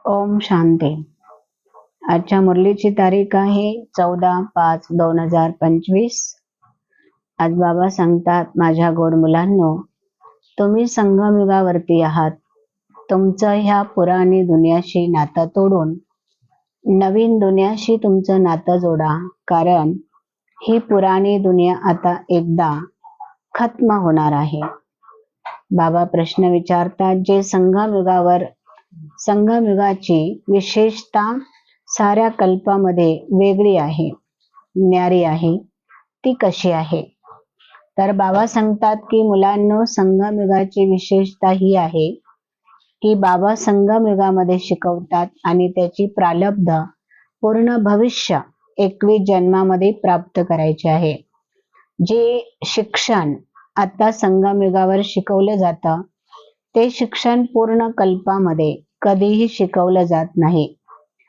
ओम शांती. आजच्या मुरलीची तारीख आहे 14/5/2025. आज बाबा सांगतात, माझ्या गोड मुलांनो, तुम्ही संगमयुगावरती आहात. तुमचं ह्या पुराणी दुनियाशी नातं तोडून नवीन दुनियाशी तुमचं नातं जोडा, कारण ही पुराणी दुनिया आता एकदा खत्म होणार आहे. बाबा प्रश्न विचारतात, जे संगमयुगाची विशेषता साऱ्या कल्पामध्ये वेगळी आहे, न्यारी आहे, ती कशी आहे? तर बाबा सांगतात की मुलांनो, संगमयुगाची विशेषता ही आहे की बाबा संगमयुगामध्ये शिकवतात आणि त्याची प्रारब्ध पूर्ण भविष्य 21 जन्मामध्ये प्राप्त करायचे आहे. जे शिक्षण आता संगमयुगावर शिकवलं जातं ते शिक्षण पूर्ण कल्पामध्ये कधीही शिकवलं जात नाही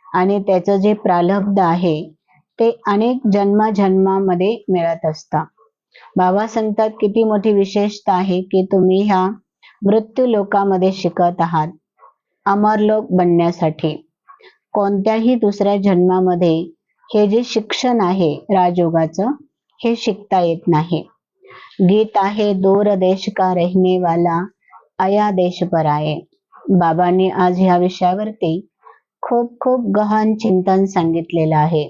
आणि त्याचं जे प्रारब्ध आहे ते अनेक जन्मामध्ये मिळत असतं. बाबा सांगतात, किती मोठी विशेषता आहे की तुम्ही ह्या मृत्यू लोकामध्ये शिकत आहात अमरलोक बनण्यासाठी. कोणत्याही दुसऱ्या जन्मामध्ये हे जे शिक्षण आहे राजयोगाचं, हे शिकता येत नाही. गीत आहे, दूर देश का रहने वाला आया देश पर आए. बाबांनी आज ह्या विषयावरती खूप खूप गहन चिंतन सांगितलेलं आहे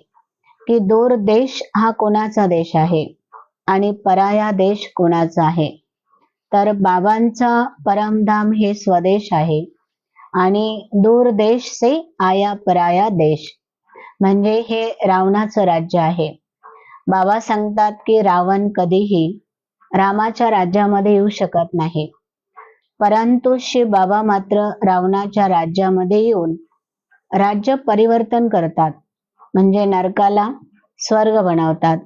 की दूर देश हा कोणाचा देश आहे आणि पराया देश कोणाचा आहे. तर बाबांचा परमधाम हे स्वदेश आहे आणि दूर देश से आया पराया देश म्हणजे हे रावणाचं राज्य आहे. बाबा सांगतात की रावण कधीही रामाच्या राज्यामध्ये येऊ शकत नाही, परंतु श्री बाबा मात्र रावणाच्या राज्यामध्ये येऊन राज्य परिवर्तन करतात, म्हणजे नरकाला स्वर्ग बनवतात.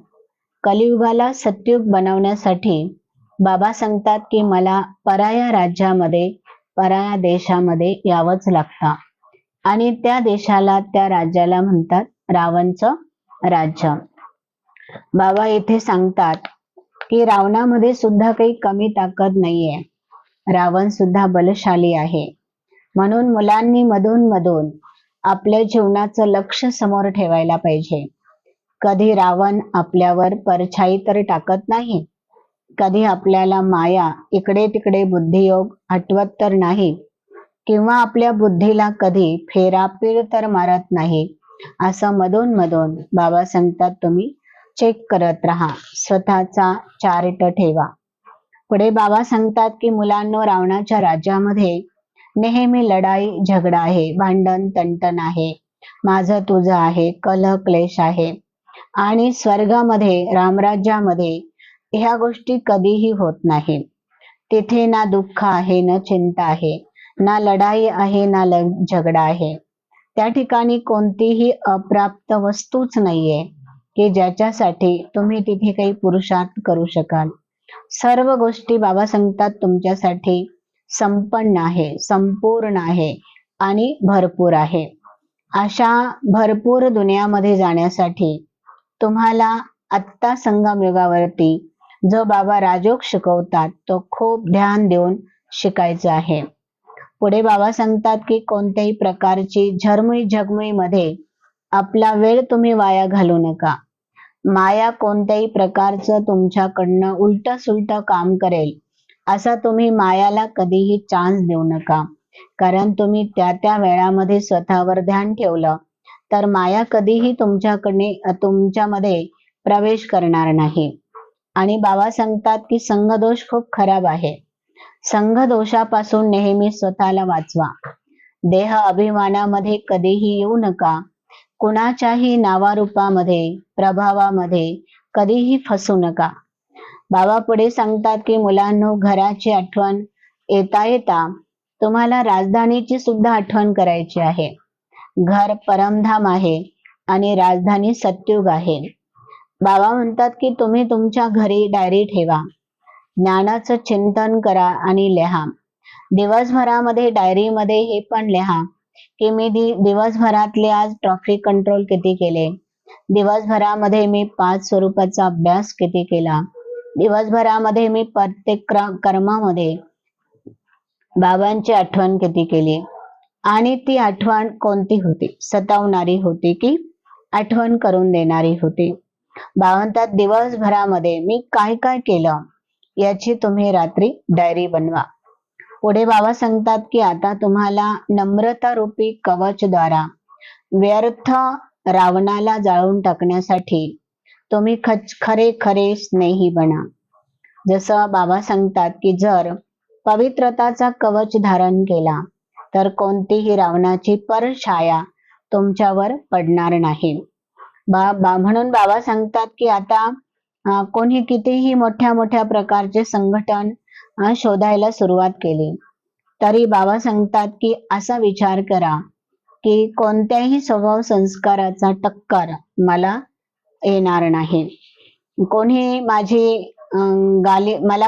कलियुगाला सत्युग बनवण्यासाठी बाबा सांगतात की मला पराया राज्यामध्ये, पराया देशामध्ये यावंच लागतं आणि त्या देशाला, त्या राज्याला म्हणतात रावणचं राज्य. बाबा इथे सांगतात की रावणामध्ये सुद्धा काही कमी ताकद नाहीये, रावण सुद्धा बलशाली आहे. म्हणून मुलांनी मधून आपल्या जीवनाचं लक्ष समोर ठेवायला पाहिजे. कधी रावण आपल्यावर परछाई तर टाकत नाही, कधी आपल्याला माया इकडे तिकडे बुद्धियोग हटवत तर नाही, किंवा आपल्या बुद्धीला कधी फेरापीर तर मारत नाही. असं मधून बाबा सांगतात तुम्ही चेक करत राहा, स्वतःचा चार्ट ठेवा. पुढे बाबा सांगतात की मुलांनो, रावणाच्या राज्यामध्ये नेहमी लढाई झगडा आहे, भांडण तंटण आहे, माझं तुझं आहे, कलह क्लेश आहे. आणि स्वर्गामध्ये, रामराज्यामध्ये ह्या गोष्टी कधीही होत नाही. तिथे ना दुःख आहे, ना चिंता आहे, ना लढाई आहे, ना झगडा आहे. त्या ठिकाणी कोणतीही अप्राप्त वस्तूच नाहीये की ज्याच्यासाठी तुम्ही तिथे काही पुरुषार्थ करू शकाल. सर्व गोष्टी बाबा सांगतात तुमच्यासाठी संपन्न आहे, संपूर्ण आहे आणि भरपूर आहे. अशा भरपूर दुनियामध्ये जाण्यासाठी तुम्हाला आत्ता संगमयुगावरती जो बाबा राजयोग शिकवतात तो खूप ध्यान देऊन शिकायचा आहे. पुढे बाबा सांगतात की कोणत्याही प्रकारची झगमुई मध्ये आपला वेळ तुम्ही वाया घालू नका. माया कोणत्याही प्रकारचं तुमच्याकडनं उलट सुलट काम करेल असा तुम्ही मायाला कधीही चान्स देऊ नका, कारण तुम्ही त्या वेळामध्ये स्वतःवर ध्यान ठेवलं तर माया कधीही तुमच्यामध्ये प्रवेश करणार नाही. आणि बाबा सांगतात की संघदोष खूप खराब आहे. संघदोषापासून नेहमी स्वतःला वाचवा. देह अभिमानामध्ये कधीही येऊ नका. कुणाच्याही नावारूपामध्ये, प्रभावामध्ये कधीही फसू नका. बाबा पुढे सांगतात की मुलांनो, घराची आठवण येता तुम्हाला राजधानीची सुद्धा आठवण करायची आहे. घर परमधाम आहे आणि राजधानी सत्युग आहे. बाबा म्हणतात की तुम्ही तुमच्या घरी डायरी ठेवा, ज्ञानाचं चिंतन करा आणि लिहा. दिवसभरामध्ये डायरीमध्ये हे पण लिहा की मी दिवसभरातले आज ट्रॅफिक कंट्रोल किती केले, दिवसभरामध्ये मी 5 स्वरूपाचा अभ्यास किती केला, दिवसभरामध्ये मी प्रत्येक कर्मामध्ये बाबांची आठवण किती केली. आणि ती आठवण कोणती होती? सतावणारी होती की आठवण करून देणारी होती? भावांतात दिवसभरामध्ये मी काय काय केलं याची तुम्ही रात्री डायरी बनवा. पुढे बाबा सांगतात की आता तुम्हाला नम्रता रूपी कवचद्वारा व्यर्थ रावणाला जाळून टाकण्यासाठी तुम्ही खरे खरे स्नेही बना. जसं बाबा सांगतात की जर पवित्रताचा कवच धारण केला तर कोणतीही रावणाची परछाया तुमच्यावर पडणार नाही. म्हणून बाबा सांगतात की आता कोणी कितीही मोठ्या मोठ्या प्रकारचे संघटन शोधायला सुरुवात केली तरी बाबा सांगतात की असा विचार करा की कोणत्याही स्वभाव संस्काराचा टक्कर मला येणार नाही. कोणी माझी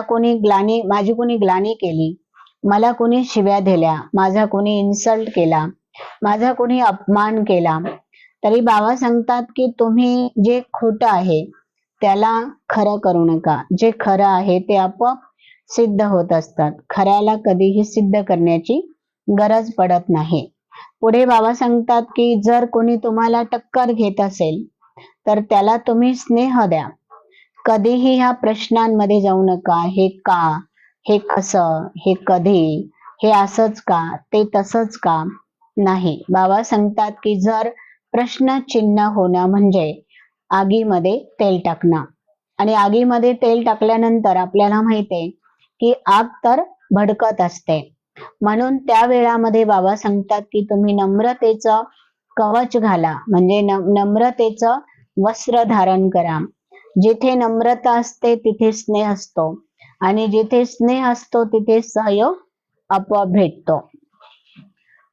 कोणी ग्लानी केली, मला कोणी शिव्या दिल्या, माझा कोणी इन्सल्ट केला, माझा कोणी अपमान केला, तरी बाबा सांगतात की तुम्ही जे खोटं आहे त्याला खरं करू नका. जे खरं आहे ते आपोआप सिद्ध होत असतात. खऱ्याला कधीही सिद्ध करण्याची गरज पडत नाही. पुढे बाबा सांगतात की जर कोणी तुम्हाला टक्कर घेत असेल तर त्याला तुम्ही स्नेह द्या. कधीही ह्या प्रश्नांमध्ये जाऊ नका. हे का, हे कसं, हे कधी, हे असंच का, ते तसंच का. नाही, बाबा सांगतात की जर प्रश्न चिन्ह होणं म्हणजे आगीमध्ये तेल टाकणं, आणि आगीमध्ये तेल टाकल्यानंतर आपल्याला माहितीये की आग तर भडकत असते. म्हणून त्या वेळामध्ये बाबा सांगतात की तुम्ही नम्रतेचं कवच घाला, म्हणजे नम्रतेचं वस्त्र धारण करा. जिथे नम्रता असते तिथे स्नेह असतो, आणि जिथे स्नेह असतो तिथे सहयोग आपोआप भेटतो.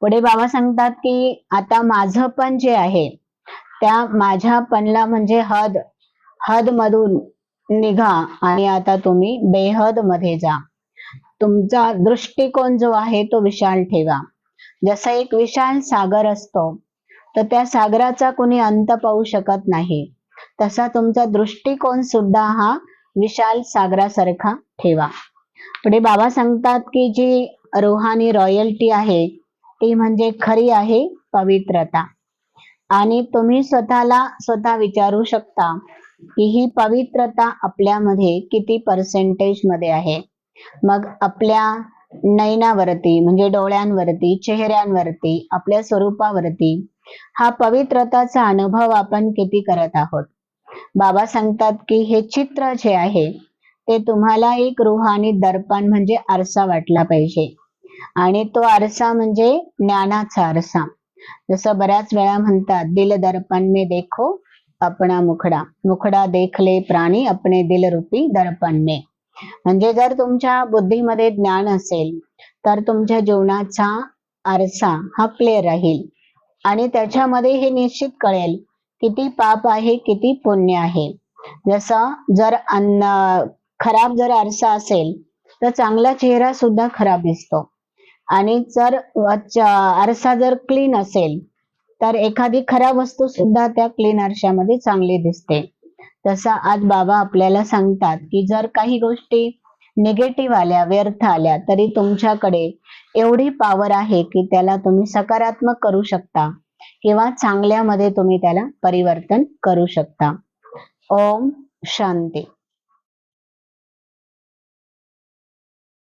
पुढे बाबा सांगतात की आता माझं पण जे आहे त्या माझ्या पणला म्हणजे हद मधून निघा आणि आता तुम्ही बेहद मध्ये जा. तुमचा दृष्टिकोन जो आहे तो विशाल ठेवा. जसा एक विशाल सागर असतो तर त्या सागराचा कोणी अंत पाहू शकत नाही, तसा तुमचा दृष्टिकोन सुद्धा हा विशाल सागरासारखा ठेवा. पुढे बाबा सांगतात की जी रूहानी रॉयल्टी आहे ती म्हणजे खरी आहे पवित्रता. आणि तुम्ही स्वतः विचारू शकता की ही पवित्रता आपल्यामध्ये किती पर्सेंटेज मध्ये आहे. मग आपल्या नयनावरती म्हणजे डोळ्यांवरती, चेहऱ्यांवरती, आपल्या स्वरूपावरती हा पवित्रताचा अनुभव आपण किती करत आहोत. बाबा सांगतात की हे चित्र जे आहे ते तुम्हाला एक रूहानी दर्पण म्हणजे आरसा वाटला पाहिजे, आणि तो आरसा म्हणजे ज्ञानाचा आरसा. जसं बऱ्याच वेळा म्हणतात, दिल दर्पण में देखो अपना मुखडा, मुखडा देखले प्राणी अपने दिल रूपी दर्पण में. म्हणजे जर तुमच्या बुद्धीमध्ये ज्ञान असेल तर तुमच्या जीवनाचा आरसा हा क्लिअर राहील, आणि त्याच्यामध्ये हे निश्चित कळेल किती पाप आहे, किती पुण्य आहे. जसं जर खराब जर आरसा असेल तर चांगला चेहरा सुद्धा खराब दिसतो, आणि जर आरसा जर क्लीन असेल तर एखादी खराब वस्तू सुद्धा त्या क्लीन आरशामध्ये चांगली दिसते. तसा आज बाबा आपल्याला सांगतात की जर काही गोष्टी निगेटिव्ह आल्या, व्यर्थ आल्या, तरी तुमच्याकडे एवढी पॉवर आहे की त्याला तुम्ही सकारात्मक करू शकता किंवा चांगल्यामध्ये तुम्ही त्याला परिवर्तन करू शकता. ओम शांती.